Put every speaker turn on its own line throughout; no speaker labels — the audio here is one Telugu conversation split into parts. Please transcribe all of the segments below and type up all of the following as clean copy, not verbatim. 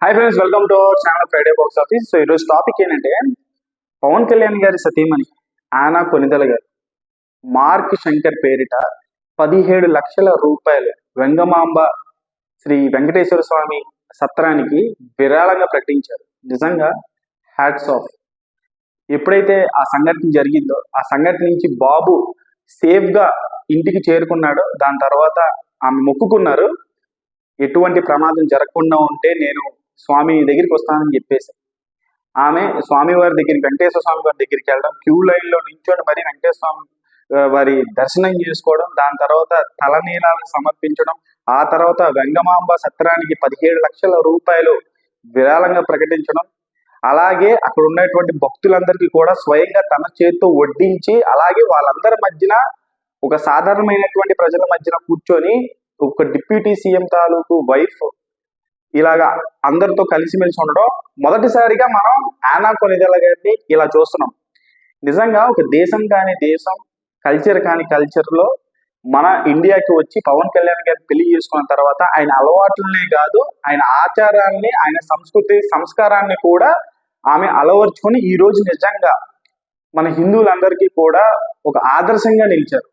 Hi friends, welcome to our channel Friday box office. So ఈరోజు టాపిక్ ఏంటంటే పవన్ కళ్యాణ్ గారి సతీమణి ఆనా కొనిదల గారు మార్క్ శంకర్ పేరిట 17 లక్షల రూపాయలు వెంగమాంబ శ్రీ వెంకటేశ్వర స్వామి సత్రానికి విరాళంగా ప్రకటించారు. నిజంగా హ్యాట్స్ ఆఫ్. ఎప్పుడైతే ఆ సంఘటన జరిగిందో ఆ సంఘటన నుంచి బాబు సేఫ్ గా ఇంటికి చేరుకున్నాడో దాని తర్వాత ఆమె మొక్కుకున్నారు, ఎటువంటి ప్రమాదం జరగకుండా ఉంటే నేను స్వామి దగ్గరికి వస్తానని చెప్పేసి ఆమె స్వామి వారి దగ్గరికి, వెంకటేశ్వర స్వామి వారి దగ్గరికి వెళ్ళడం, క్యూ లైన్ లో నించొని మరి వెంకటేశ్వర స్వామి వారి దర్శనం చేసుకోవడం, దాని తర్వాత తలనీలాలను సమర్పించడం, ఆ తర్వాత వెంగమాంబ సత్రానికి 17 లక్షల రూపాయలు విరాళంగా ప్రకటించడం, అలాగే అక్కడ ఉన్నటువంటి భక్తులందరికీ కూడా స్వయంగా తన చేతితో వడ్డించి, అలాగే వాళ్ళందరి మధ్యన ఒక సాధారణమైనటువంటి ప్రజల మధ్యన కూర్చొని ఒక డిప్యూటీ సీఎం తాలూకు వైఫ్ ఇలాగా అందరితో కలిసిమెలిసి ఉండడం మొదటిసారిగా మనం ఆనా కొనిదెల గారిని ఇలా చూస్తున్నాం. నిజంగా ఒక దేశం కాని దేశం, కల్చర్ కాని కల్చర్ లో మన ఇండియాకి వచ్చి పవన్ కళ్యాణ్ గారిని పెళ్లి చేసుకున్న తర్వాత ఆయన అలవాట్లనే కాదు, ఆయన ఆచారాన్ని, ఆయన సంస్కృతి సంస్కారాన్ని కూడా ఆమె అలవర్చుకొని ఈ రోజు నిజంగా మన హిందువులందరికీ కూడా ఒక ఆదర్శంగా నిలిచారు.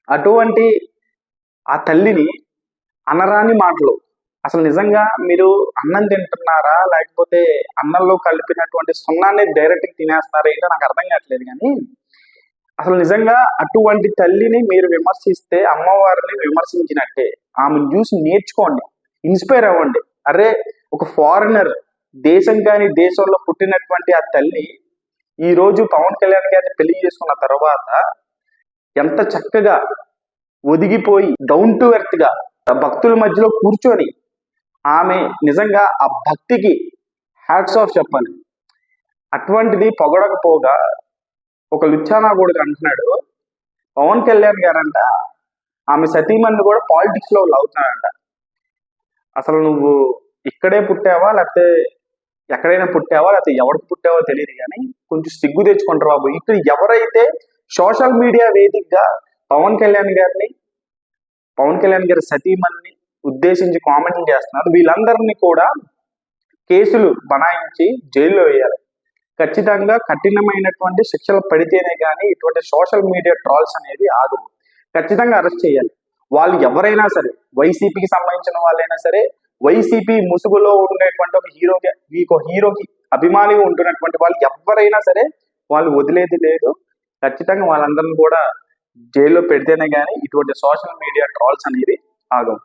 అటువంటి ఆ తల్లిని అనరాని మాటలు, అసలు నిజంగా మీరు అన్నం తింటున్నారా లేకపోతే అన్నంలో కలిపినటువంటి సున్నాన్ని డైరెక్ట్ తినేస్తున్నారా ఏంటో నాకు అర్థం కావట్లేదు. కానీ అసలు నిజంగా అటువంటి తల్లిని మీరు విమర్శిస్తే అమ్మవారిని విమర్శించినట్టే. ఆమెను చూసి నేర్చుకోండి, ఇన్స్పైర్ అవ్వండి. అరే, ఒక ఫారినర్, దేశం కాని దేశంలో పుట్టినటువంటి ఆ తల్లి ఈ రోజు పవన్ కళ్యాణ్ గారిని పెళ్లి చేసుకున్న తర్వాత ఎంత చక్కగా ఒదిగిపోయి డౌన్ టు ఎర్త్ గా భక్తుల మధ్యలో కూర్చొని ఆమె నిజంగా ఆ భక్తికి హ్యాట్స్ ఆఫ్ చెప్పాలి. అటువంటిది పొగడకపోగా ఒక లుచ్చానా కొడుకు అంటున్నాడు, పవన్ కళ్యాణ్ గారంట ఆమె సతీమణిని కూడా పాలిటిక్స్ లో అవుతున్నాడంట. అసలు నువ్వు ఇక్కడే పుట్టావా లేకపోతే ఎక్కడైనా పుట్టావా లేకపోతే ఎవరికి పుట్టావో తెలియదు, కానీ కొంచెం సిగ్గు తెచ్చుకుంటారు బాబు. ఇక్కడ ఎవరైతే సోషల్ మీడియా వేదికగా పవన్ కళ్యాణ్ గారి సతీమణిని ఉద్దేశించి కామెంట్ చేస్తున్నారు, వీళ్ళందరినీ కూడా కేసులు బనాయించి జైల్లో వేయాలి. ఖచ్చితంగా కఠినమైనటువంటి శిక్షలు పడితేనే కానీ ఇటువంటి సోషల్ మీడియా ట్రాల్స్ అనేది ఆగదు. ఖచ్చితంగా అరెస్ట్ చేయాలి. వాళ్ళు ఎవరైనా సరే, వైసీపీకి సంబంధించిన వాళ్ళైనా సరే, వైసీపీ ముసుగులో ఉండేటువంటి ఒక హీరోకి అభిమానిగా ఉంటున్నటువంటి వాళ్ళు ఎవరైనా సరే వాళ్ళు వదిలేది లేదు. ఖచ్చితంగా వాళ్ళందరినీ కూడా జైల్లో పెడితేనే కానీ ఇటువంటి సోషల్ మీడియా ట్రాల్స్ అనేది ఆగవు.